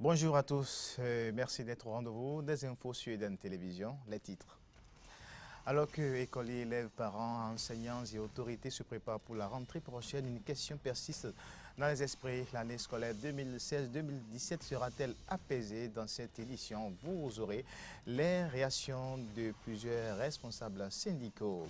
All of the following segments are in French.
Bonjour à tous, merci d'être au rendez-vous des infos sur Eden Télévision, les titres. Alors que écoliers, élèves, parents, enseignants et autorités se préparent pour la rentrée prochaine, une question persiste dans les esprits. L'année scolaire 2016-2017 sera-t-elle apaisée? Dans cette édition, vous aurez les réactions de plusieurs responsables syndicaux.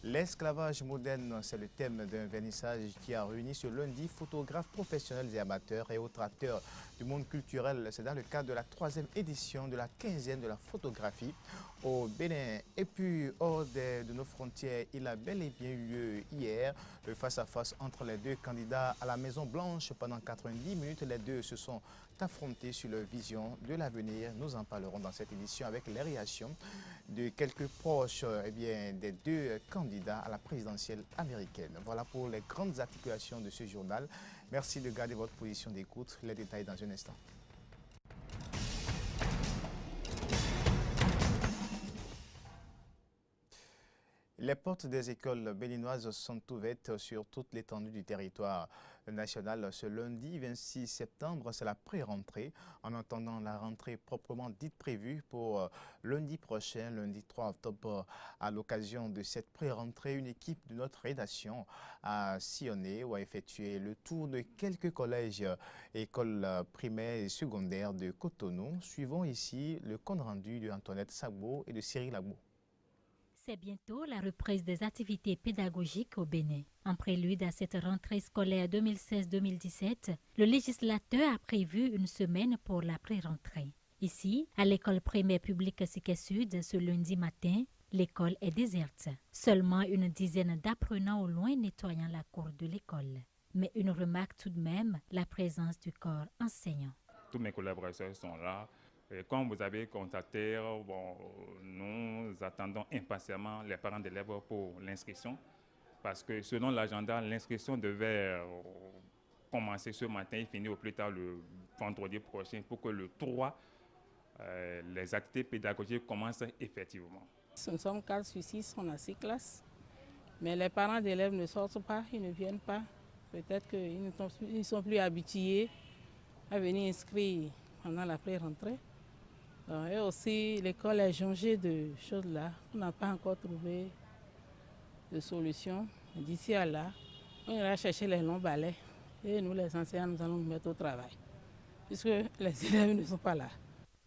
L'esclavage moderne, c'est le thème d'un vernissage qui a réuni ce lundi photographes professionnels et amateurs et autres acteurs du monde culturel. C'est dans le cadre de la 3e édition de la 15e de la photographie au Bénin. Et puis, hors de nos frontières, il a bel et bien eu lieu hier le face-à-face entre les deux candidats à la Maison Blanche. Pendant 90 minutes, les deux se sont affrontés sur leur vision de l'avenir. Nous en parlerons dans cette édition avec les réactions de quelques proches des deux candidats à la présidentielle américaine. Voilà pour les grandes articulations de ce journal. Merci de garder votre position d'écoute. Les détails dans un instant. Les portes des écoles béninoises sont ouvertes sur toute l'étendue du territoire national. Ce lundi 26 septembre, c'est la pré-rentrée. En attendant la rentrée proprement dite prévue pour lundi prochain, lundi 3 octobre, à l'occasion de cette pré-rentrée, une équipe de notre rédaction a sillonné ou a effectué le tour de quelques collèges et écoles primaires et secondaires de Cotonou. Suivons ici le compte rendu de Antoinette Sagbo et de Cyril Agbo. C'est bientôt la reprise des activités pédagogiques au Bénin. En prélude à cette rentrée scolaire 2016-2017, le législateur a prévu une semaine pour la pré-rentrée. Ici, à l'école primaire publique Siké Sud, ce lundi matin, l'école est déserte. Seulement une dizaine d'apprenants au loin nettoyant la cour de l'école. Mais une remarque tout de même, la présence du corps enseignant. Tous mes collaborateurs sont là. Et comme vous avez constaté, nous attendons impatiemment les parents d'élèves pour l'inscription parce que selon l'agenda, l'inscription devait commencer ce matin et finir au plus tard le vendredi prochain pour que le 3, les activités pédagogiques commencent effectivement. Nous sommes 4 sur 6, on a 6 classes, mais les parents d'élèves ne sortent pas, ils ne viennent pas. Peut-être qu'ils ne sont plus habitués à venir inscrire pendant la pré-rentrée. Et aussi, l'école est jonchée de choses là. On n'a pas encore trouvé de solution. D'ici à là, on ira chercher les longs balais. Et nous, les enseignants, nous allons nous mettre au travail, puisque les élèves ne sont pas là.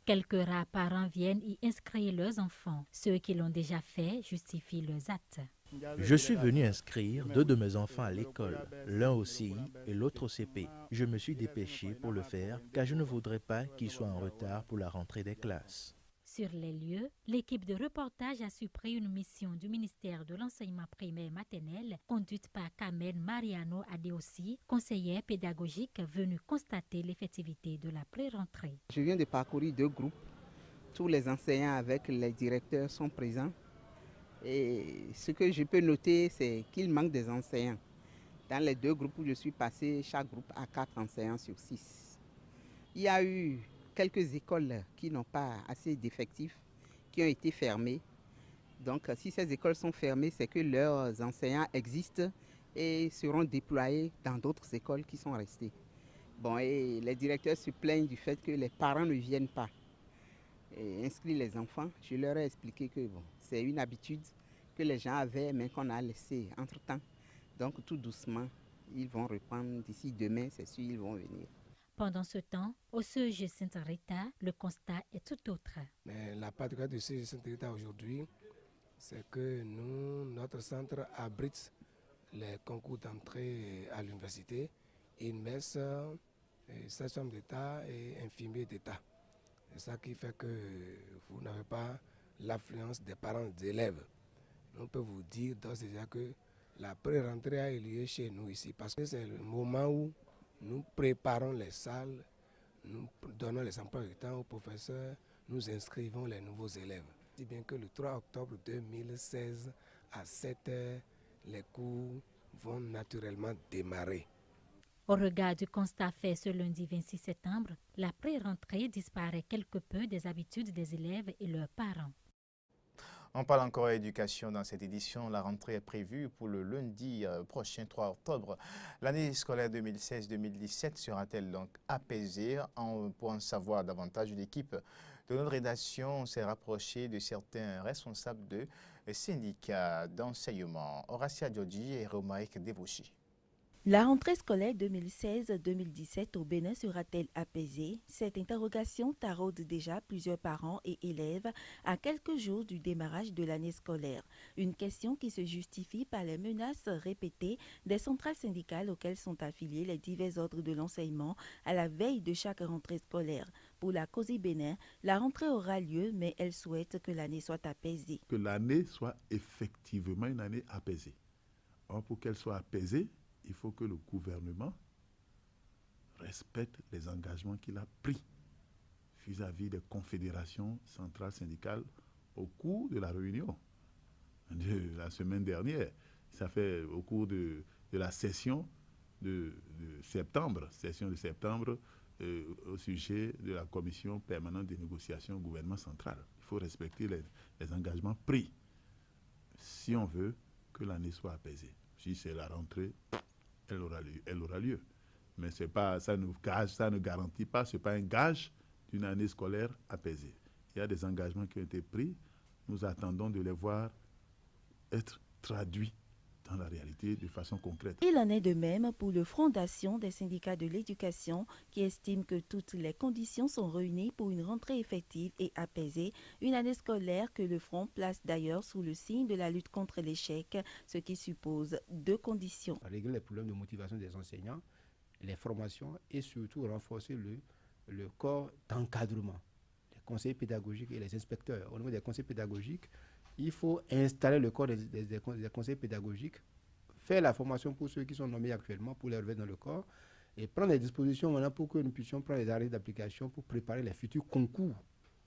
Quelques rares parents viennent y inscrire leurs enfants. Ceux qui l'ont déjà fait justifient leurs actes. Je suis venu inscrire 2 de mes enfants à l'école, l'un au CI et l'autre au CP. Je me suis dépêché pour le faire car je ne voudrais pas qu'ils soient en retard pour la rentrée des classes. Sur les lieux, l'équipe de reportage a surpris une mission du ministère de l'enseignement primaire et maternel conduite par Carmen Mariano Adeossi, conseillère pédagogique venue constater l'effectivité de la pré-rentrée. Je viens de parcourir 2 groupes. Tous les enseignants avec les directeurs sont présents. Et ce que je peux noter, c'est qu'il manque des enseignants. Dans les 2 groupes où je suis passé, chaque groupe a 4 enseignants sur 6. Il y a eu quelques écoles qui n'ont pas assez d'effectifs, qui ont été fermées. Donc si ces écoles sont fermées, c'est que leurs enseignants existent et seront déployés dans d'autres écoles qui sont restées. Bon, et les directeurs se plaignent du fait que les parents ne viennent pas et inscrire les enfants. Je leur ai expliqué que bon, c'est une habitude que les gens avaient, mais qu'on a laissé entre-temps. Donc tout doucement, ils vont reprendre d'ici demain, c'est sûr, ils vont venir. Pendant ce temps, au CEG Sainte-Rita, le constat est tout autre. Mais la particularité du CEG Sainte-Rita aujourd'hui, c'est que notre centre abrite les concours d'entrée à l'université, INMES, sage-femme d'État et infirmier d'État. C'est ça qui fait que vous n'avez pas l'affluence des parents d'élèves. On peut vous dire d'ores et déjà que la pré-rentrée a eu lieu chez nous ici parce que c'est le moment où nous préparons les salles, nous donnons les emplois du temps aux professeurs, nous inscrivons les nouveaux élèves. Si bien que le 3 octobre 2016 à 7h, les cours vont naturellement démarrer. Au regard du constat fait ce lundi 26 septembre, la pré-rentrée disparaît quelque peu des habitudes des élèves et leurs parents. On parle encore éducation dans cette édition. La rentrée est prévue pour le lundi prochain, 3 octobre. L'année scolaire 2016-2017 sera-t-elle donc apaisée? Pour en savoir davantage, l'équipe de notre rédaction s'est rapprochée de certains responsables de syndicats d'enseignement. Horacia Djodji et Romaïk Debouchi. La rentrée scolaire 2016-2017 au Bénin sera-t-elle apaisée? Cette interrogation taraude déjà plusieurs parents et élèves à quelques jours du démarrage de l'année scolaire. Une question qui se justifie par les menaces répétées des centrales syndicales auxquelles sont affiliés les divers ordres de l'enseignement à la veille de chaque rentrée scolaire. Pour la COSI Bénin, la rentrée aura lieu, mais elle souhaite que l'année soit apaisée. Que l'année soit effectivement une année apaisée. Or, pour qu'elle soit apaisée, il faut que le gouvernement respecte les engagements qu'il a pris vis-à-vis des confédérations centrales syndicales au cours de la réunion de la semaine dernière. Ça fait au cours de la session de septembre, au sujet de la commission permanente des négociations au gouvernement central. Il faut respecter les engagements pris si on veut que l'année soit apaisée. Si c'est la rentrée, elle aura lieu. Mais c'est pas, ça ne garantit pas, ce n'est pas un gage d'une année scolaire apaisée. Il y a des engagements qui ont été pris. Nous attendons de les voir être traduits dans la réalité de façon concrète. Il en est de même pour le Front d'Action des syndicats de l'éducation qui estime que toutes les conditions sont réunies pour une rentrée effective et apaisée, une année scolaire que le Front place d'ailleurs sous le signe de la lutte contre l'échec, ce qui suppose deux conditions. Régler les problèmes de motivation des enseignants, les formations et surtout renforcer le corps d'encadrement, les conseillers pédagogiques et les inspecteurs. Au niveau des conseillers pédagogiques, il faut installer le corps des conseillers pédagogiques, faire la formation pour ceux qui sont nommés actuellement pour les remettre dans le corps et prendre les dispositions maintenant pour que nous puissions prendre les arrêts d'application pour préparer les futurs concours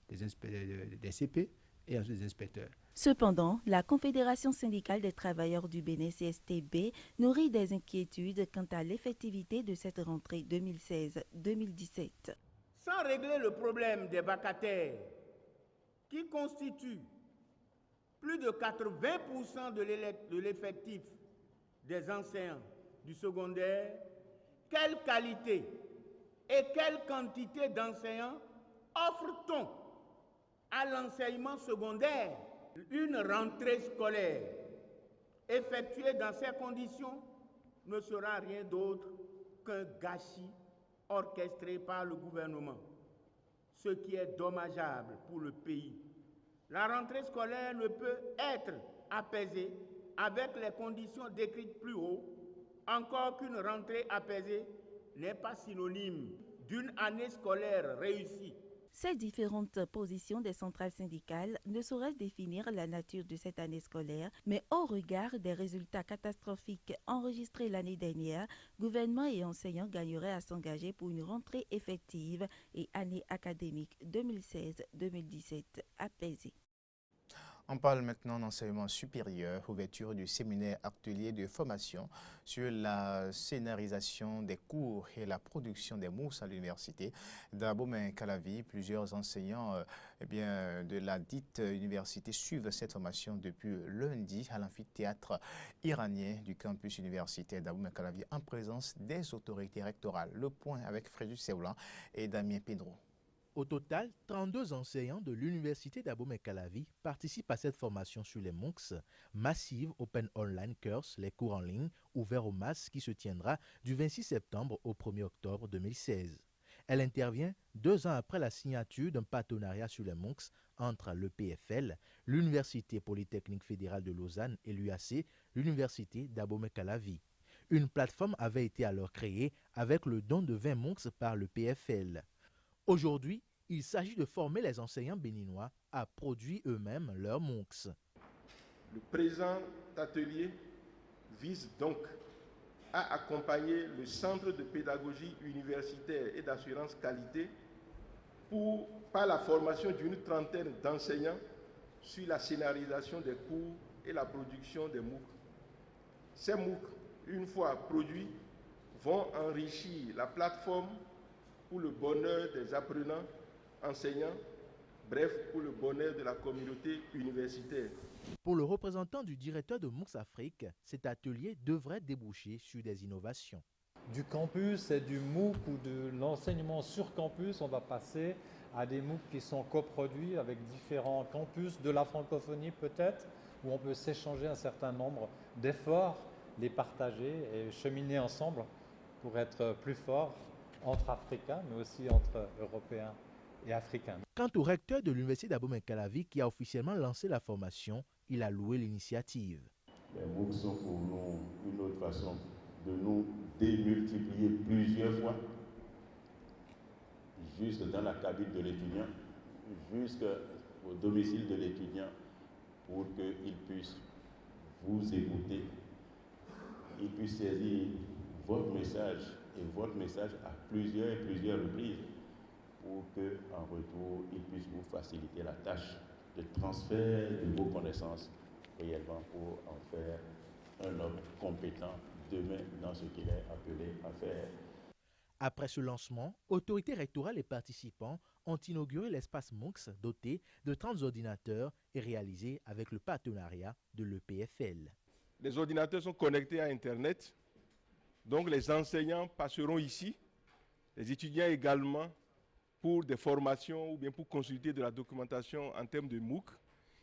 des CP et ensuite des inspecteurs. Cependant, la Confédération syndicale des travailleurs du Bénin, CSTB, nourrit des inquiétudes quant à l'effectivité de cette rentrée 2016-2017. Sans régler le problème des vacataires qui constituent plus de 80% de l'effectif des enseignants du secondaire, quelle qualité et quelle quantité d'enseignants offre-t-on à l'enseignement secondaire? Une rentrée scolaire effectuée dans ces conditions ne sera rien d'autre qu'un gâchis orchestré par le gouvernement, ce qui est dommageable pour le pays. La rentrée scolaire ne peut être apaisée avec les conditions décrites plus haut, encore qu'une rentrée apaisée n'est pas synonyme d'une année scolaire réussie. Ces différentes positions des centrales syndicales ne sauraient définir la nature de cette année scolaire, mais au regard des résultats catastrophiques enregistrés l'année dernière, gouvernement et enseignants gagneraient à s'engager pour une rentrée effective et année académique 2016-2017 apaisée. On parle maintenant d'enseignement supérieur, ouverture du séminaire atelier de formation sur la scénarisation des cours et la production des mousses à l'université d'Abomey-Calavi. Plusieurs enseignants de la dite université suivent cette formation depuis lundi à l'amphithéâtre iranien du campus universitaire d'Abomey-Calavi en présence des autorités rectorales. Le point avec Frédéric Seulan et Damien Pedro. Au total, 32 enseignants de l'université d'Abomey-Calavi participent à cette formation sur les MOOCs, Massive Open Online Course, les cours en ligne ouverts aux masses qui se tiendra du 26 septembre au 1er octobre 2016. Elle intervient 2 ans après la signature d'un partenariat sur les MOOCs entre l'EPFL, l'Université Polytechnique Fédérale de Lausanne et l'UAC, l'Université d'Abomey-Calavi. Une plateforme avait été alors créée avec le don de 20 MOOCs par l'EPFL. Aujourd'hui, il s'agit de former les enseignants béninois à produire eux-mêmes leurs MOOCs. Le présent atelier vise donc à accompagner le Centre de pédagogie universitaire et d'assurance qualité par la formation d'une trentaine d'enseignants sur la scénarisation des cours et la production des MOOC. Ces MOOC, une fois produits, vont enrichir la plateforme pour le bonheur des apprenants, enseignants bref, pour le bonheur de la communauté universitaire. Pour le représentant du directeur de MOOCs Afrique, cet atelier devrait déboucher sur des innovations. Du campus et du MOOC ou de l'enseignement sur campus, on va passer à des MOOC qui sont coproduits avec différents campus de la francophonie peut-être, où on peut s'échanger un certain nombre d'efforts, les partager et cheminer ensemble pour être plus forts entre Africains, mais aussi entre Européens et Africains. Quant au recteur de l'Université d'Abomey-Calavi qui a officiellement lancé la formation, il a loué l'initiative. Les MOOC sont pour nous une autre façon de nous démultiplier plusieurs fois, juste dans la cabine de l'étudiant, jusqu'au domicile de l'étudiant, pour qu'il puisse vous écouter, il puisse saisir votre message et votre message à plusieurs reprises, pour qu'en retour, il puisse vous faciliter la tâche de transfert de vos connaissances réellement pour en faire un homme compétent demain dans ce qu'il est appelé à faire. Après ce lancement, autorités rectorales et participants ont inauguré l'espace MOOCs doté de 30 ordinateurs et réalisé avec le partenariat de l'EPFL. Les ordinateurs sont connectés à Internet, donc les enseignants passeront ici, les étudiants également, pour des formations ou bien pour consulter de la documentation en termes de MOOC.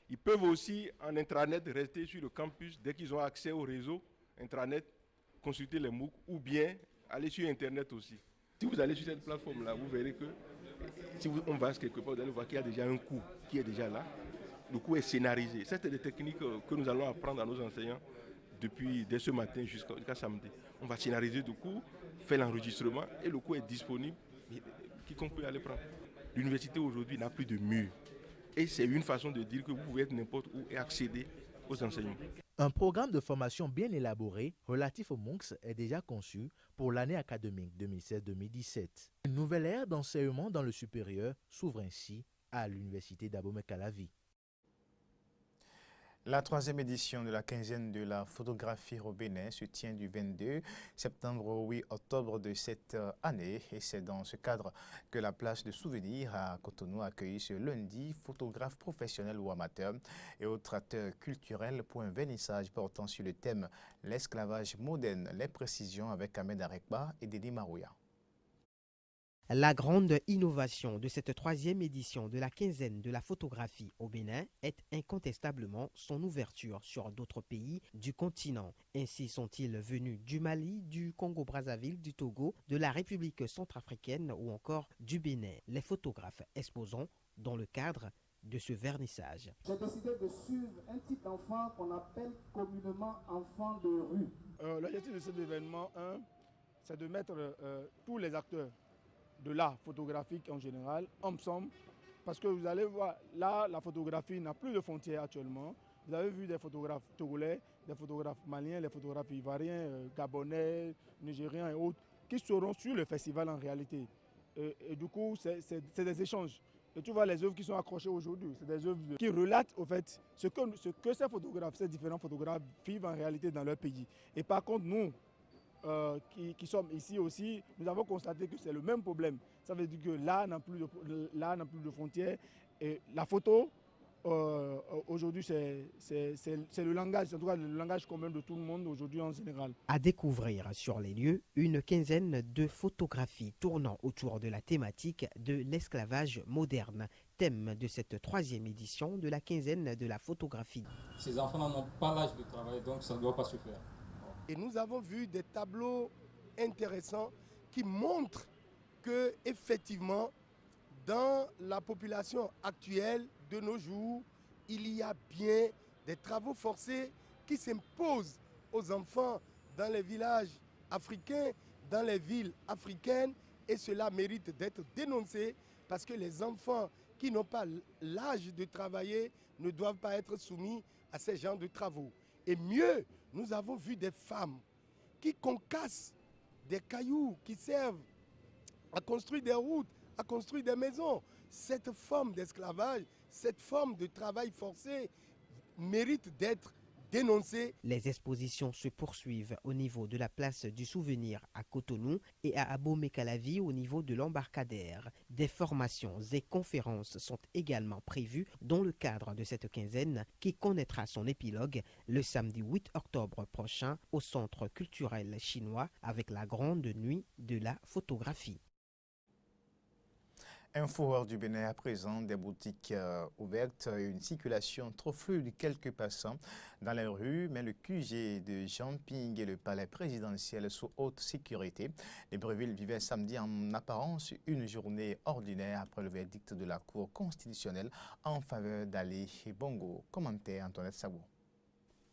Ils peuvent aussi en intranet rester sur le campus dès qu'ils ont accès au réseau intranet, consulter les MOOC ou bien aller sur Internet aussi. Si vous allez sur cette plateforme-là, vous verrez que si on va quelque part, vous allez voir qu'il y a déjà un cours qui est déjà là. Le cours est scénarisé. C'est des techniques que nous allons apprendre à nos enseignants dès ce matin jusqu'à samedi. On va scénariser le cours, faire l'enregistrement et le cours est disponible. Quiconque peut aller prendre. L'université aujourd'hui n'a plus de mur. Et c'est une façon de dire que vous pouvez être n'importe où et accéder aux enseignements. Un programme de formation bien élaboré relatif aux MOOCs est déjà conçu pour l'année académique 2016-2017. Une nouvelle ère d'enseignement dans le supérieur s'ouvre ainsi à l'Université d'Abomey-Calavi. La 3e édition de la quinzaine de la photographie au Bénin se tient du 22 septembre au 8 octobre de cette année et c'est dans ce cadre que la place de souvenir à Cotonou accueille ce lundi photographes professionnels ou amateurs et autres acteurs culturels pour un vernissage portant sur le thème l'esclavage moderne, les précisions avec Ahmed Arekba et Dédé Marouya. La grande innovation de cette 3e édition de la quinzaine de la photographie au Bénin est incontestablement son ouverture sur d'autres pays du continent. Ainsi sont-ils venus du Mali, du Congo-Brazzaville, du Togo, de la République centrafricaine ou encore du Bénin. Les photographes exposant dans le cadre de ce vernissage. J'ai décidé de suivre un type d'enfant qu'on appelle communément enfant de rue. L'objectif de cet événement, c'est de mettre tous les acteurs de l'art photographique en général ensemble, parce que vous allez voir, là, la photographie n'a plus de frontières actuellement. Vous avez vu des photographes togolais, des photographes maliens, les photographes ivoiriens, gabonais, nigériens et autres, qui seront sur le festival en réalité. Et du coup, c'est des échanges. Et tu vois les œuvres qui sont accrochées aujourd'hui, c'est des œuvres qui relatent au fait ce que ces photographes, ces différents photographes vivent en réalité dans leur pays. Et par contre, nous, qui sommes ici aussi, nous avons constaté que c'est le même problème. Ça veut dire que l'art n'a plus de frontières. Et la photo, aujourd'hui, c'est le langage, en tout cas le langage commun de tout le monde aujourd'hui en général. À découvrir sur les lieux une quinzaine de photographies tournant autour de la thématique de l'esclavage moderne, thème de cette 3e édition de la quinzaine de la photographie. Ces enfants n'ont pas l'âge de travailler, donc ça ne doit pas se faire. Et nous avons vu des tableaux intéressants qui montrent que effectivement, dans la population actuelle de nos jours, il y a bien des travaux forcés qui s'imposent aux enfants dans les villages africains, dans les villes africaines, et cela mérite d'être dénoncé parce que les enfants qui n'ont pas l'âge de travailler ne doivent pas être soumis à ces genres de travaux. Et mieux, nous avons vu des femmes qui concassent des cailloux qui servent à construire des routes, à construire des maisons. Cette forme d'esclavage, cette forme de travail forcé mérite d'être dénoncer. Les expositions se poursuivent au niveau de la place du souvenir à Cotonou et à Abomey-Calavi au niveau de l'embarcadère. Des formations et conférences sont également prévues dans le cadre de cette quinzaine qui connaîtra son épilogue le samedi 8 octobre prochain au Centre culturel chinois avec la grande nuit de la photographie. Un fourreur du Bénin à présent, des boutiques ouvertes, une circulation trop fluide, quelques passants dans les rues, mais le QG de Jean-Ping et le palais présidentiel sous haute sécurité. Libreville vivait samedi en apparence une journée ordinaire après le verdict de la Cour constitutionnelle en faveur d'Ali Bongo. Commentaire Antoinette Sabou.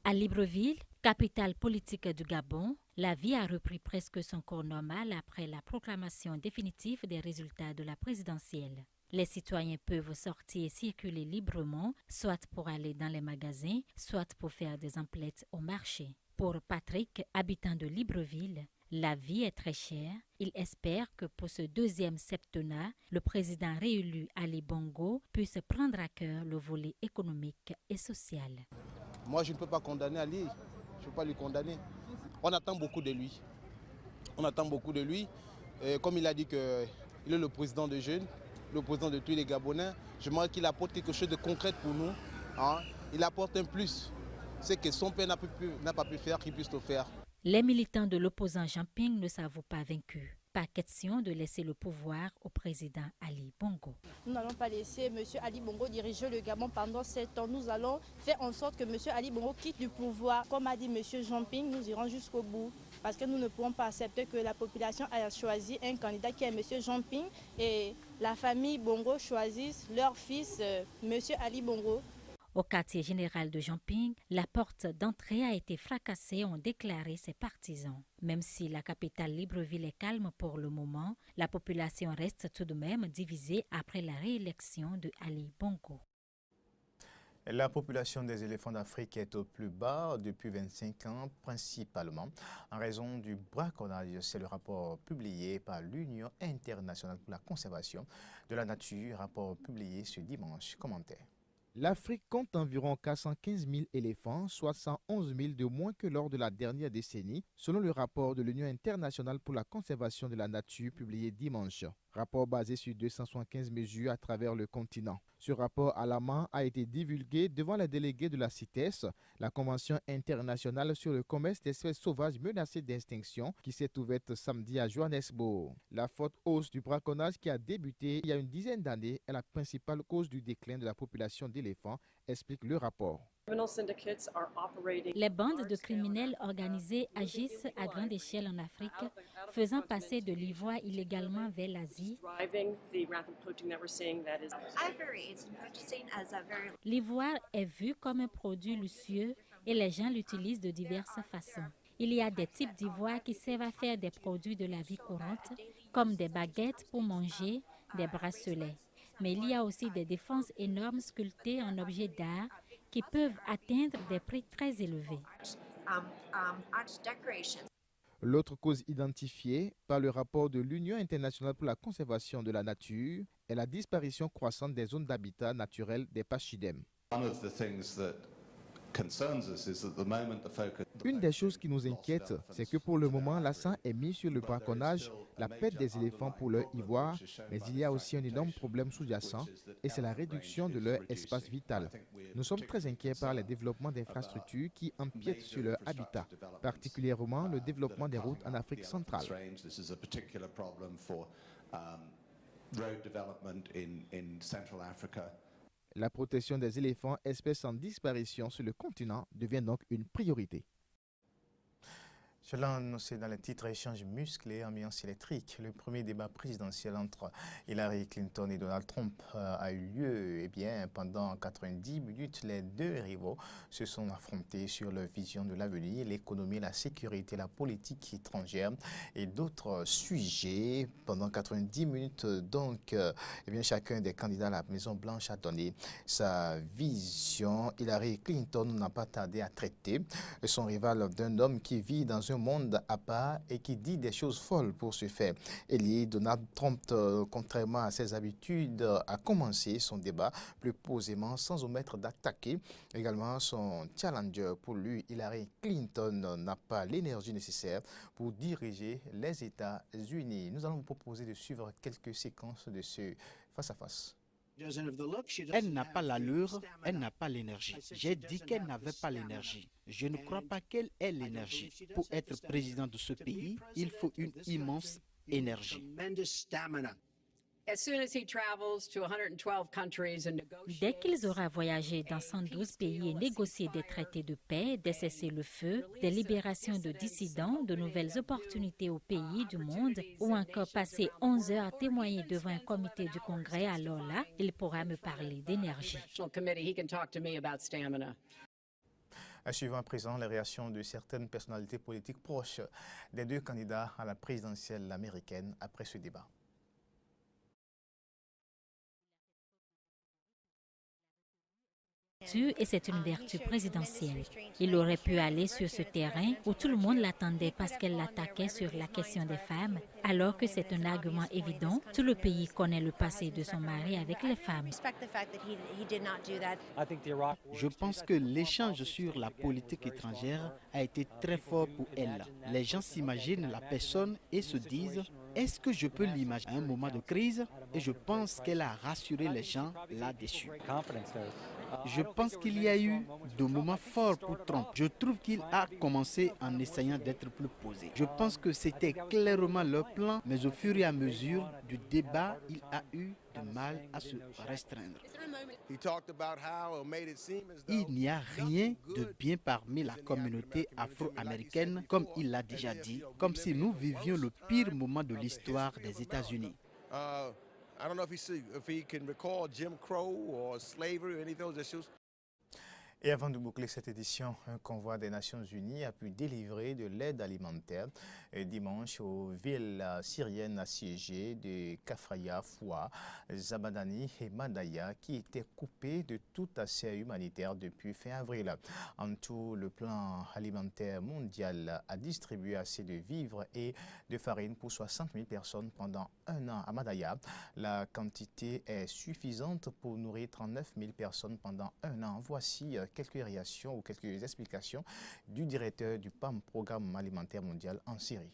À Libreville, capitale politique du Gabon, la vie a repris presque son cours normal après la proclamation définitive des résultats de la présidentielle. Les citoyens peuvent sortir et circuler librement, soit pour aller dans les magasins, soit pour faire des emplettes au marché. Pour Patrick, habitant de Libreville, la vie est très chère. Il espère que pour ce deuxième septennat, le président réélu Ali Bongo puisse prendre à cœur le volet économique et social. Moi, je ne peux pas condamner Ali. Je ne peux pas lui condamner. On attend beaucoup de lui. On attend beaucoup de lui. Et comme il a dit qu'il est le président des jeunes, le président de tous les Gabonais, j'aimerais qu'il apporte quelque chose de concret pour nous. Hein. Il apporte un plus. C'est que son père n'a pas pu faire, qu'il puisse le faire. Les militants de l'opposant Jean-Ping ne s'avouent pas vaincus. Pas question de laisser le pouvoir au président Ali Bongo. Nous n'allons pas laisser M. Ali Bongo diriger le Gabon pendant 7 ans. Nous allons faire en sorte que M. Ali Bongo quitte du pouvoir. Comme a dit M. Jean-Ping, nous irons jusqu'au bout. Parce que nous ne pouvons pas accepter que la population ait choisi un candidat qui est M. Jean-Ping et la famille Bongo choisisse leur fils, M. Ali Bongo. Au quartier général de Jean-Ping, la porte d'entrée a été fracassée, ont déclaré ses partisans. Même si la capitale Libreville est calme pour le moment, la population reste tout de même divisée après la réélection de Ali Bongo. La population des éléphants d'Afrique est au plus bas depuis 25 ans, principalement en raison du braconnage. C'est le rapport publié par l'Union internationale pour la conservation de la nature, rapport publié ce dimanche. Commentaire. L'Afrique compte environ 415 000 éléphants, soit 111 000 de moins que lors de la dernière décennie, selon le rapport de l'Union internationale pour la conservation de la nature publié dimanche. Rapport basé sur 275 mesures à travers le continent. Ce rapport alarmant a été divulgué devant les délégués de la CITES, la Convention internationale sur le commerce d'espèces sauvages menacées d'extinction, qui s'est ouverte samedi à Johannesburg. La forte hausse du braconnage qui a débuté il y a une dizaine d'années est la principale cause du déclin de la population d'éléphants, explique le rapport. Les bandes de criminels organisés agissent à grande échelle en Afrique, faisant passer de l'ivoire illégalement vers l'Asie. L'ivoire est vu comme un produit luxueux et les gens l'utilisent de diverses façons. Il y a des types d'ivoire qui servent à faire des produits de la vie courante, comme des baguettes pour manger, des bracelets. Mais il y a aussi des défenses énormes sculptées en objets d'art qui peuvent atteindre des prix très élevés. L'autre cause identifiée par le rapport de l'Union internationale pour la conservation de la nature est la disparition croissante des zones d'habitat naturel des pachydèmes. Une des choses qui nous inquiète, c'est que pour le moment, l'accent est mis sur le braconnage, la perte des éléphants pour leur ivoire, mais il y a aussi un énorme problème sous-jacent et c'est la réduction de leur espace vital. Nous sommes très inquiets par les développements d'infrastructures qui empiètent sur leur habitat, particulièrement le développement des routes en Afrique centrale. La protection des éléphants, espèces en disparition sur le continent, devient donc une priorité. Je l'ai annoncé dans le titre échange musclé, ambiance électrique. Le premier débat présidentiel entre Hillary Clinton et Donald Trump a eu lieu. Eh bien, pendant 90 minutes, les deux rivaux se sont affrontés sur leur vision de l'avenir, l'économie, la sécurité, la politique étrangère et d'autres sujets. Pendant 90 minutes, donc, eh bien, chacun des candidats à la Maison-Blanche a donné sa vision. Hillary Clinton n'a pas tardé à traiter son rival d'un homme qui vit dans un monde à part et qui dit des choses folles pour ce faire. Donald Trump, contrairement à ses habitudes, a commencé son débat plus posément sans omettre d'attaquer. Également, son challenger pour lui, Hillary Clinton, n'a pas l'énergie nécessaire pour diriger les États-Unis. Nous allons vous proposer de suivre quelques séquences de ce face-à-face. Elle n'a pas l'allure, elle n'a pas l'énergie. J'ai dit qu'elle n'avait pas l'énergie. Je ne crois pas qu'elle ait l'énergie. Pour être président de ce pays, il faut une immense énergie. Dès qu'ils auront voyagé dans 112 pays et négocié des traités de paix, des cessez-le-feu, des libérations de dissidents, de nouvelles opportunités aux pays du monde, ou encore passé 11 heures à témoigner devant un comité du Congrès, alors là, il pourra me parler d'énergie. Suivant à présent les réactions de certaines personnalités politiques proches des deux candidats à la présidentielle américaine après ce débat. Et c'est une vertu présidentielle. Il aurait pu aller sur ce terrain où tout le monde l'attendait parce qu'elle l'attaquait sur la question des femmes, alors que c'est un argument évident. Tout le pays connaît le passé de son mari avec les femmes. Je pense que l'échange sur la politique étrangère a été très fort pour elle. Les gens s'imaginent la personne et se disent « Est-ce que je peux l'imaginer à un moment de crise ?» Et je pense qu'elle a rassuré les gens là-dessus. Je pense qu'il y a eu de moments forts pour Trump. Je trouve qu'il a commencé en essayant d'être plus posé. Je pense que c'était clairement leur plan, mais au fur et à mesure du débat, il a eu du mal à se restreindre. Il n'y a rien de bien parmi la communauté afro-américaine, comme il l'a déjà dit, comme si nous vivions le pire moment de l'histoire des États-Unis. I don't know if he can recall Jim Crow or slavery or any of those issues. Et avant de boucler cette édition, un convoi des Nations Unies a pu délivrer de l'aide alimentaire dimanche aux villes syriennes assiégées de Kafraya, Foua, Zabadani et Madaya qui étaient coupées de tout accès humanitaire depuis fin avril. En tout, le plan alimentaire mondial a distribué assez de vivres et de farine pour 60 000 personnes pendant un an à Madaya. La quantité est suffisante pour nourrir 39 000 personnes pendant un an. Voici quelques réactions ou quelques explications du directeur du PAM, Programme alimentaire mondial en Syrie.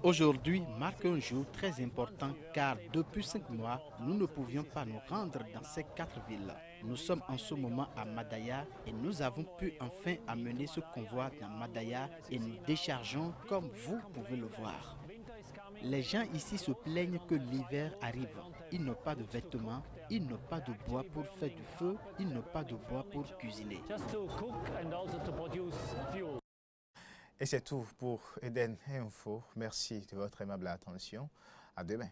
Aujourd'hui marque un jour très important car depuis 5 mois, nous ne pouvions pas nous rendre dans ces 4 villes. Nous sommes en ce moment à Madaya et nous avons pu enfin amener ce convoi dans Madaya et nous déchargeons comme vous pouvez le voir. Les gens ici se plaignent que l'hiver arrive. Ils n'ont pas de vêtements, ils n'ont pas de bois pour faire du feu, ils n'ont pas de bois pour cuisiner. Et c'est tout pour Eden Info. Merci de votre aimable attention. À demain.